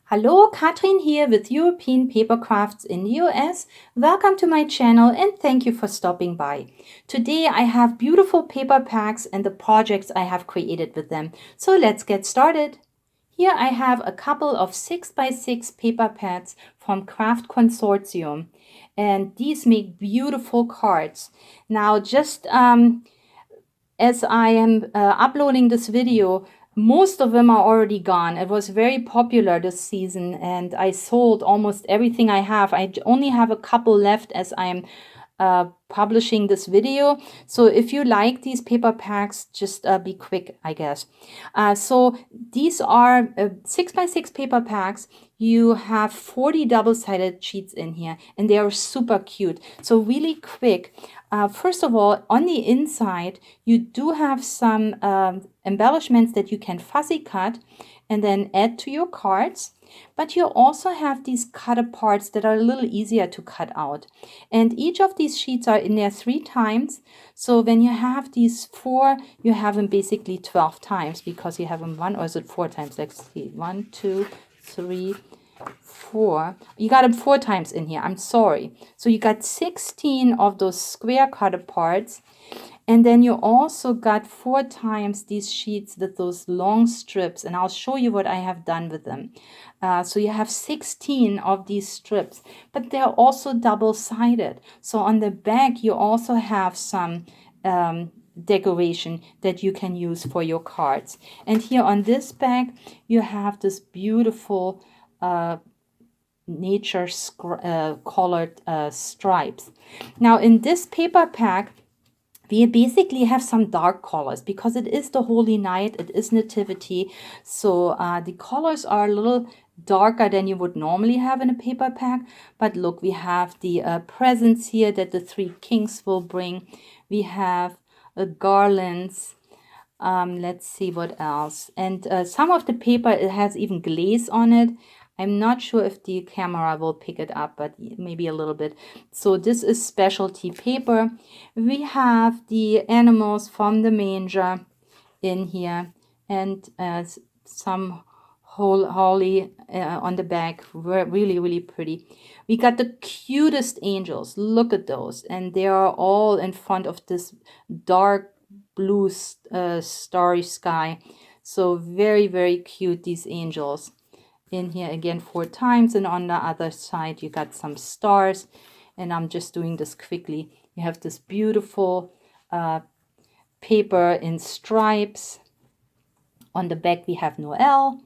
Hello, Katrin here with European Paper Crafts in the US. Welcome to my channel and thank you for stopping by. Today I have beautiful paper packs and the projects I have created with them. So let's get started. Here I have a couple of 6x6 paper pads from Craft Consortium, and these make beautiful cards. Now just as I am uploading this video, most of them are already gone. It was very popular this season and I sold almost everything I have. I only have a couple left as I'm publishing this video. So if you like these paper packs, just be quick, I guess. So these are 6x6 paper packs. You have 40 double-sided sheets in here and they are super cute. So really quick, first of all, on the inside, you do have some embellishments that you can fussy cut and then add to your cards. But you also have these cut parts that are a little easier to cut out. And each of these sheets are in there 3 times. So when you have these 4, you have them basically 12 times because you have them 1, or is it 4 times? Let's see. 1, 2, 3, 4. You got them 4 times in here. I'm sorry. So you got 16 of those square cut parts. And then you also got 4 times these sheets with those long strips, and I'll show you what I have done with them. So you have 16 of these strips, but they're also double-sided. So on the back, you also have some decoration that you can use for your cards. And here on this back, you have this beautiful nature colored stripes. Now in this paper pack, we basically have some dark colors because it is the Holy Night, it is Nativity. So the colors are a little darker than you would normally have in a paper pack. But look, we have the presents here that the 3 kings will bring. We have garlands. Let's see what else. And some of the paper, it has even glaze on it. I'm not sure if the camera will pick it up, but maybe a little bit. So this is specialty paper. We have the animals from the manger in here and some holly on the back. Really, really pretty. We got the cutest angels. Look at those. And they are all in front of this dark blue starry sky. So very, very cute, these angels. In here again 4 times, and on the other side you got some stars, and I'm just doing this quickly. You have this beautiful paper in stripes. On the back we have Noel.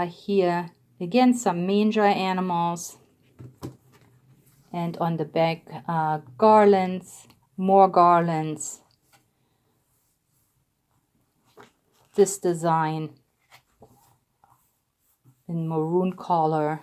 Here again some manger animals, and on the back garlands, more garlands. This design in maroon color,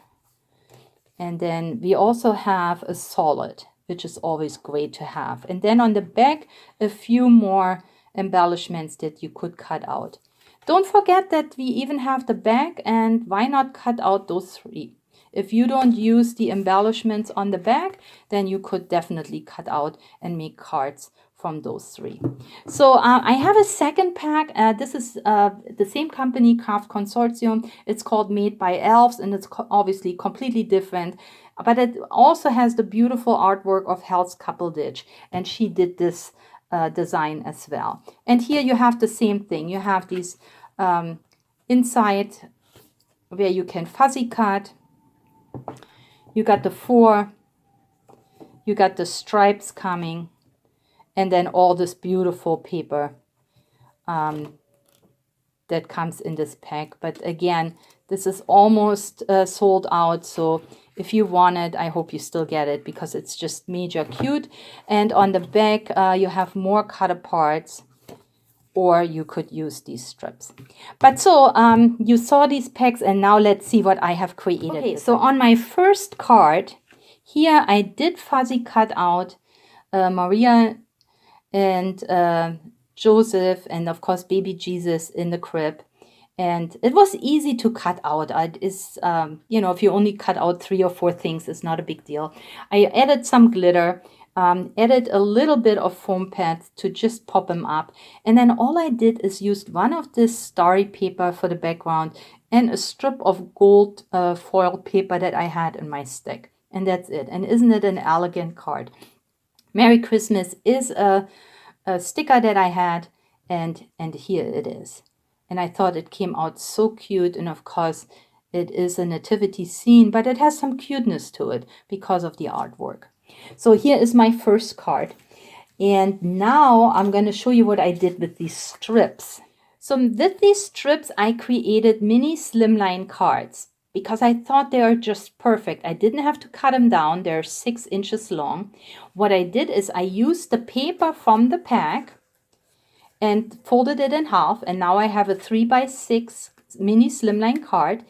and then we also have a solid, which is always great to have. And then on the back, a few more embellishments that you could cut out. Don't forget that we even have the back, and why not cut out those 3? If you don't use the embellishments on the back, then you could definitely cut out and make cards from those 3. So I have a second pack. This is the same company, Craft Consortium. It's called Made by Elves, and it's obviously completely different. But it also has the beautiful artwork of Hell's Ditch, and she did this design as well. And here you have the same thing. You have these inside where you can fuzzy cut. You got the 4. You got the stripes coming. And then all this beautiful paper that comes in this pack. But again, this is almost sold out. So if you want it, I hope you still get it because it's just major cute. And on the back, you have more cut parts, or you could use these strips. But so you saw these packs, and now let's see what I have created. Okay, so on my first card, here I did fuzzy cut out Maria and Joseph, and of course baby Jesus in the crib. And it was easy to cut out. You know, if you only cut out 3 or 4 things, it's not a big deal. I added some glitter, added a little bit of foam pads to just pop them up. And then all I did is used one of this starry paper for the background and a strip of gold foil paper that I had in my stick. And that's it. And isn't it an elegant card? Merry Christmas is a sticker that I had, and here it is. And I thought it came out so cute, and of course it is a nativity scene, but it has some cuteness to it because of the artwork. So here is my first card. And now I'm going to show you what I did with these strips. So with these strips, I created mini slimline cards because I thought they are just perfect. I didn't have to cut them down. They're 6 inches long. What I did is I used the paper from the pack and folded it in half. And now I have a 3x6 mini slimline card.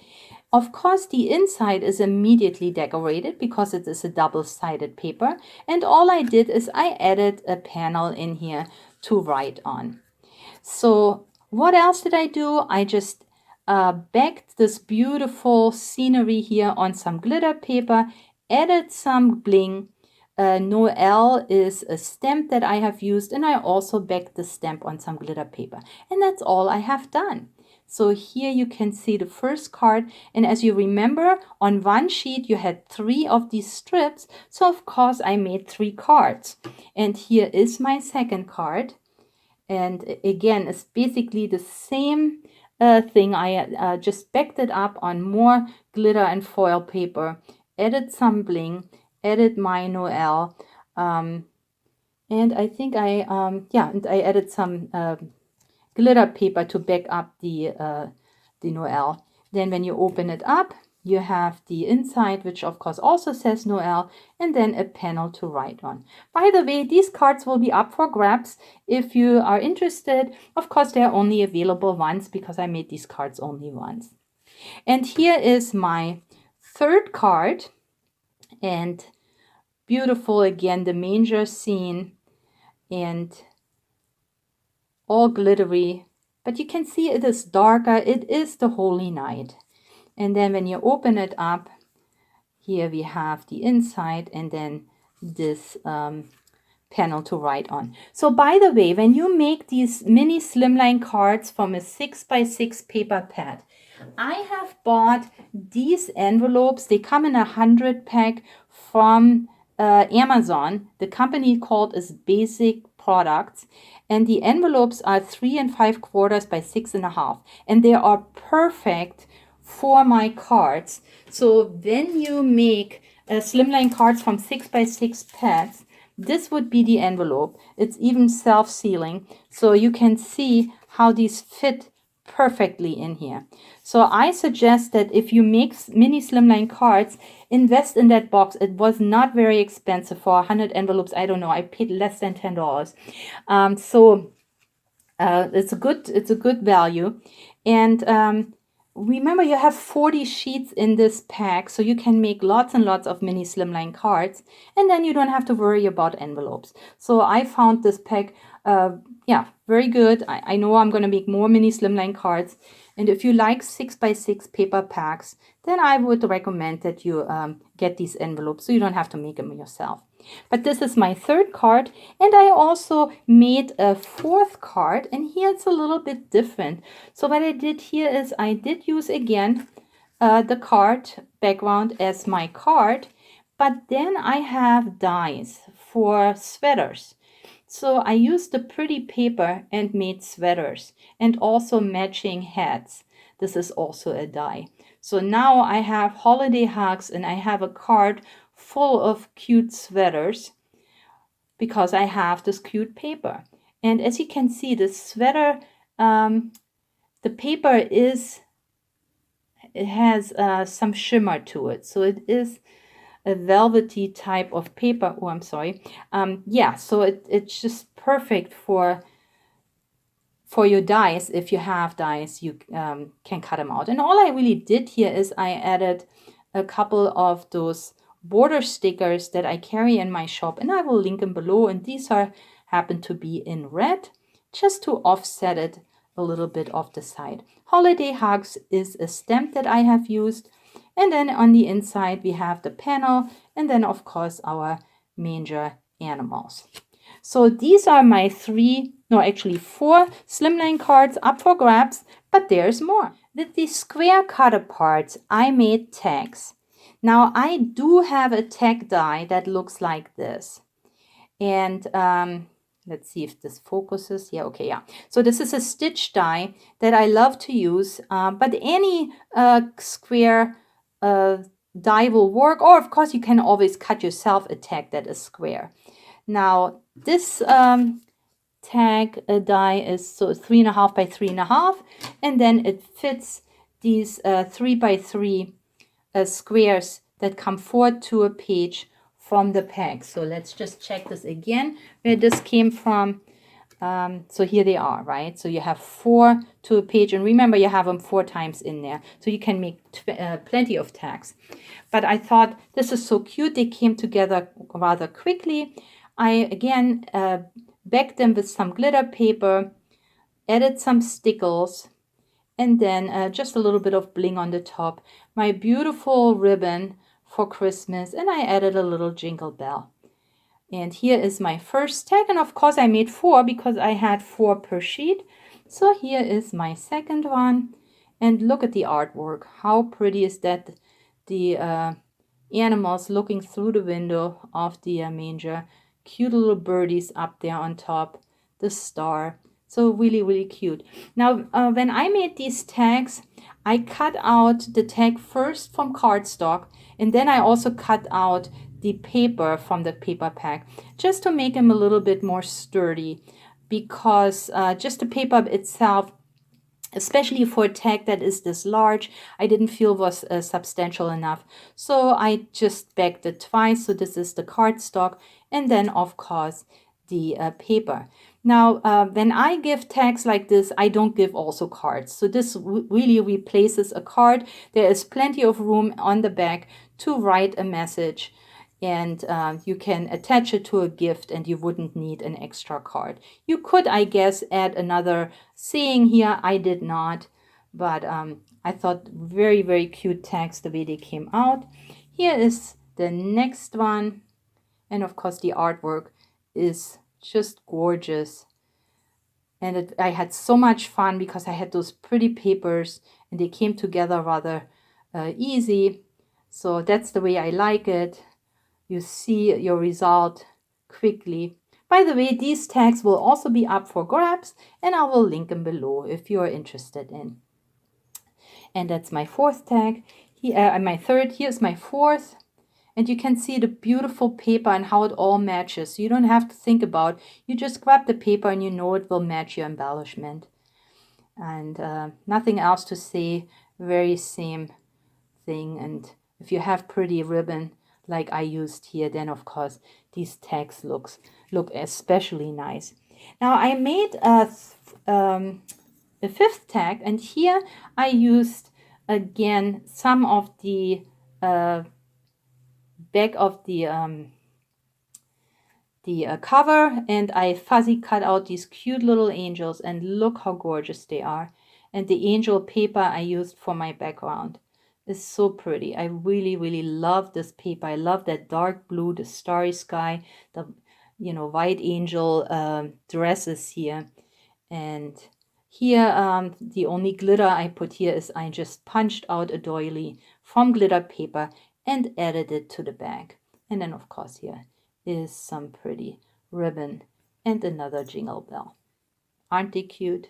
Of course, the inside is immediately decorated because it is a double-sided paper. And all I did is I added a panel in here to write on. So what else did I do? I just backed this beautiful scenery here on some glitter paper, added some bling. Noel is a stamp that I have used, and I also backed the stamp on some glitter paper. And that's all I have done. So here you can see the first card, and as you remember, on one sheet you had 3 of these strips, so of course I made 3 cards. And here is my second card, and again it's basically the same thing. I just backed it up on more glitter and foil paper, added some bling, added my Noel, and I think and I added some glitter paper to back up the Noel. Then when you open it up, you have the inside, which of course also says Noel, and then a panel to write on. By the way, these cards will be up for grabs if you are interested. Of course, they're only available once because I made these cards only once. And here is my third card, and beautiful again, the manger scene, and all glittery, but you can see it is darker. It is the Holy Night. And then when you open it up, here we have the inside, and then this panel to write on. So by the way, when you make these mini slimline cards from a 6x6 paper pad, I have bought these envelopes. They come in a 100 pack from Amazon. The company called is Basic Products, and the envelopes are 3 5/4 by 6.5, and they are perfect for my cards. So when you make slimline cards from 6x6 pads, this would be the envelope. It's even self-sealing, so you can see how these fit perfectly in here. So I suggest that if you make mini slimline cards, invest in that box. It was not very expensive for 100 envelopes. I don't know, I paid less than $10. It's a good value. And remember, you have 40 sheets in this pack, so you can make lots and lots of mini slimline cards, and then you don't have to worry about envelopes. So I found this pack very good. I know I'm going to make more mini slimline cards, and if you like 6x6 paper packs, then I would recommend that you get these envelopes so you don't have to make them yourself. But this is my third card, and I also made a fourth card, and here it's a little bit different. So what I did here is I did use again the card background as my card, but then I have dies for sweaters. So I used the pretty paper and made sweaters, and also matching hats. This is also a die. So now I have holiday hugs, and I have a card full of cute sweaters because I have this cute paper. And as you can see, the sweater, the paper it has some shimmer to it. So it is a velvety type of paper. Oh, I'm sorry. So it's just perfect for your dies. If you have dies, you can cut them out. And all I really did here is I added a couple of those border stickers that I carry in my shop, and I will link them below. And these happen to be in red, just to offset it a little bit off the side. Holiday Hugs is a stamp that I have used. And then on the inside, we have the panel, and then of course our manger animals. So these are my 3 no, actually 4 slimline cards up for grabs, but there's more. With these square cutter parts, I made tags. Now I do have a tag die that looks like this. And let's see if this focuses. Yeah, okay, yeah. So this is a stitch die that I love to use, but any square die will work, or of course you can always cut yourself a tag that is square. Now this tag die is so 3.5 by 3.5, and then it fits these 3 by 3 squares that come forward to a page from the pack. So let's just check this again, where this came from. So here they are, right? So you have 4 to a page, and remember you have them 4 times in there, so you can make plenty of tags. But I thought this is so cute. They came together rather quickly. I again backed them with some glitter paper, added some stickles, and then just a little bit of bling on the top. My beautiful ribbon for Christmas, and I added a little jingle bell. And here is my first tag, and of course I made 4 because I had 4 per sheet. So here is my second one, and look at the artwork. How pretty is that? The animals looking through the window of the manger. Cute little birdies up there on top. The star. So really, really cute. Now, when I made these tags, I cut out the tag first from cardstock, and then I also cut out the paper from the paper pack, just to make them a little bit more sturdy, because just the paper itself, especially for a tag that is this large, I didn't feel was substantial enough. So I just backed it twice. So this is the cardstock, and then of course the paper. Now, when I give tags like this, I don't give also cards. So this really replaces a card. There is plenty of room on the back to write a message, and you can attach it to a gift, and you wouldn't need an extra card. You could, I guess, add another saying here. I did not, but I thought very, very cute tags the way they came out. Here is the next one, and of course the artwork is just gorgeous. And I had so much fun because I had those pretty papers, and they came together rather easy. So that's the way I like it. You see your result quickly. By the way, these tags will also be up for grabs, and I will link them below if you are interested in. And that's my 4th tag. Here, my 3rd. Here's my 4th. And you can see the beautiful paper and how it all matches. You don't have to think about it. You just grab the paper and you know it will match your embellishment. And nothing else to say. Very same thing. And if you have pretty ribbon like I used here, then of course these tags look especially nice. Now I made a 5th tag, and here I used again some of the back of the cover, and I fuzzy cut out these cute little angels, and look how gorgeous they are. And the angel paper I used for my background is so pretty. I really, really love this paper. I love that dark blue, the starry sky, the white angel dresses here. And here the only glitter I put here is I just punched out a doily from glitter paper and added it to the bag. And then of course here is some pretty ribbon and another jingle bell. Aren't they cute?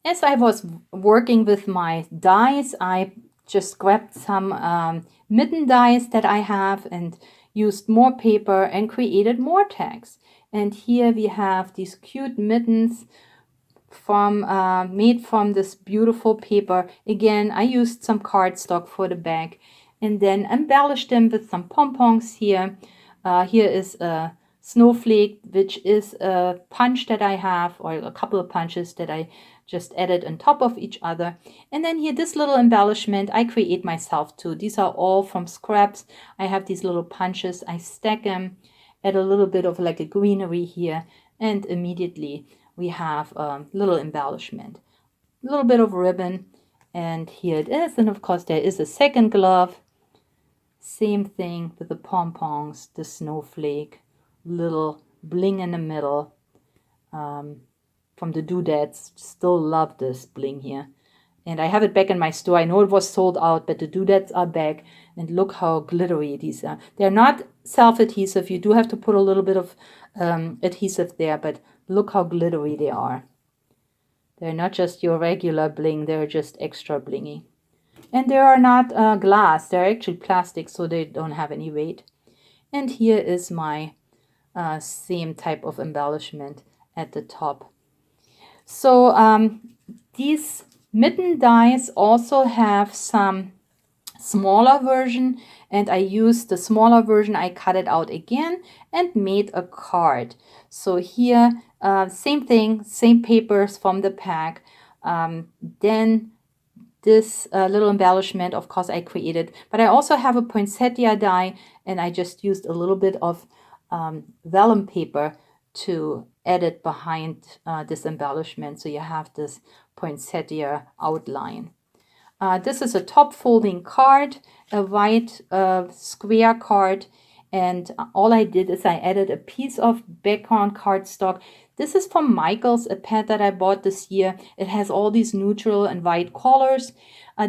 As I was working with my dies, I just grabbed some mitten dies that I have and used more paper and created more tags. And here we have these cute mittens from made from this beautiful paper. Again, I used some cardstock for the back, and then embellished them with some pom-poms here. Here is a snowflake, which is a punch that I have, or a couple of punches that I just added on top of each other. And then here, this little embellishment I create myself too. These are all from scraps. I have these little punches. I stack them, add a little bit of like a greenery here, and immediately we have a little embellishment. A little bit of ribbon, and here it is. And of course there is a second glove. Same thing with the pom-poms, the snowflake, little bling in the middle. from the doodads. Still love this bling here. And I have it back in my store. I know it was sold out, but the doodads are back. And look how glittery these are. They're not self-adhesive. You do have to put a little bit of adhesive there, but look how glittery they are. They're not just your regular bling. They're just extra blingy. And they are not glass. They're actually plastic, so they don't have any weight. And here is my same type of embellishment at the top. So these mitten dies also have some smaller version, and I used the smaller version. I cut it out again and made a card. So here, same thing, same papers from the pack. Then this little embellishment, of course, I created, but I also have a poinsettia die, and I just used a little bit of vellum paper to edit behind this embellishment, so you have this poinsettia outline. This is a top folding card, a white square card, and all I did is I added a piece of background cardstock. This is from Michael's, a pad that I bought this year. It has all these neutral and white colors.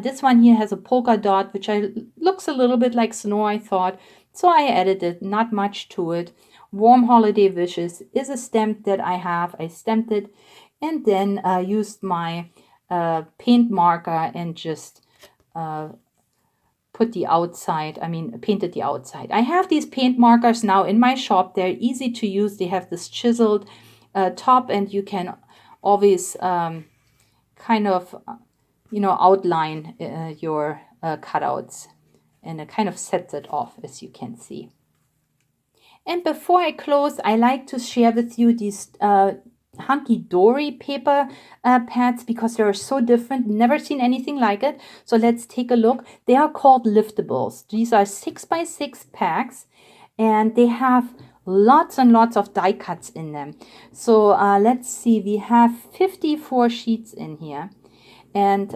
This one here has a polka dot, which looks a little bit like snow, I thought. So I added it, not much to it. Warm Holiday Wishes is a stamp that I have. I stamped it and then used my paint marker and just put the outside, painted the outside. I have these paint markers now in my shop. They're easy to use. They have this chiseled top, and you can always kind of, outline your cutouts, and it kind of sets it off, as you can see. And before I close, I like to share with you these Hunky Dory paper pads, because they are so different. Never seen anything like it. So let's take a look. They are called liftables. These are 6x6 packs, and they have lots and lots of die cuts in them. So let's see, we have 54 sheets in here, and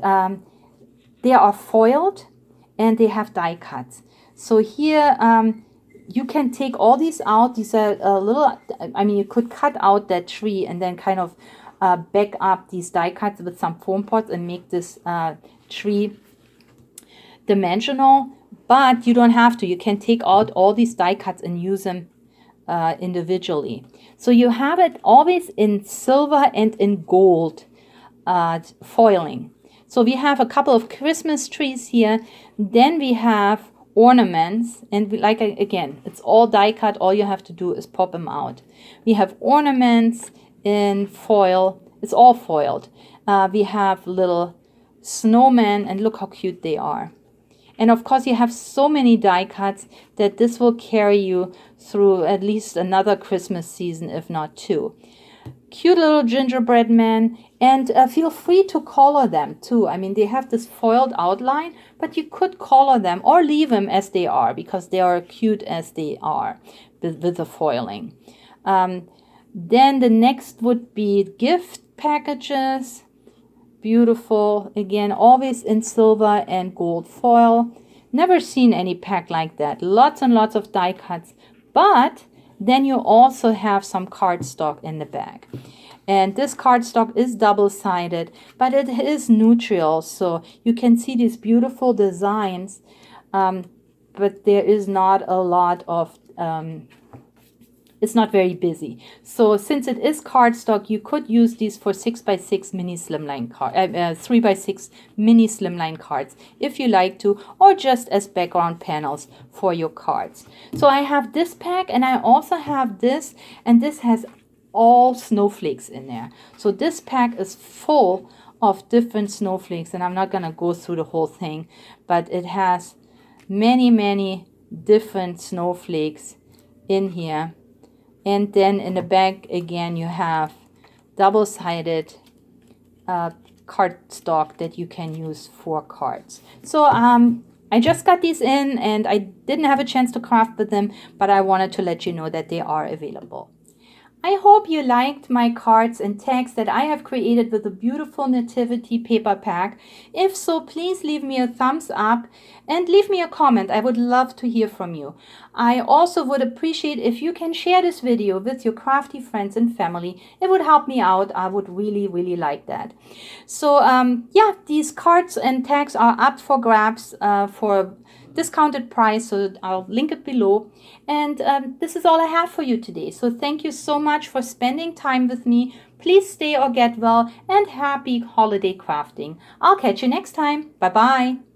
they are foiled and they have die cuts. So here you can take all these out. These are a little, you could cut out that tree and then kind of back up these die cuts with some foam pots and make this tree dimensional, but you don't have to. You can take out all these die cuts and use them individually. So you have it always in silver and in gold foiling. So we have a couple of Christmas trees here. Then we have ornaments, and again, it's all die cut. All you have to do is pop them out. We have ornaments in foil. It's all foiled. We have little snowmen, and look how cute they are. And of course, you have so many die cuts that this will carry you through at least another Christmas season, if not two. Cute little gingerbread men, and feel free to color them too. They have this foiled outline, but you could color them or leave them as they are, because they are cute as they are with the foiling. Then the next would be gift packages. Beautiful, again, always in silver and gold foil. Never seen any pack like that. Lots and lots of die cuts, but then you also have some cardstock in the back. And this cardstock is double-sided, but it is neutral, so you can see these beautiful designs, but there is not a lot of, it's not very busy. So since it is cardstock, you could use these for 6x6 mini slimline card, 3x6 mini slimline cards if you like to, or just as background panels for your cards. So I have this pack, and I also have this, and this has all snowflakes in there. So this pack is full of different snowflakes, and I'm not going to go through the whole thing, but it has many different snowflakes in here. And then in the back, again, you have double-sided cardstock that you can use for cards. So I just got these in, and I didn't have a chance to craft with them, but I wanted to let you know that they are available. I hope you liked my cards and tags that I have created with the beautiful Nativity paper pack. If so, please leave me a thumbs up and leave me a comment. I would love to hear from you. I also would appreciate if you can share this video with your crafty friends and family. It would help me out. I would really, really like that. So yeah, these cards and tags are up for grabs for discounted price, so I'll link it below. And this is all I have for you today. So thank you so much for spending time with me. Please stay or get well, and happy holiday crafting. I'll catch you next time. Bye bye.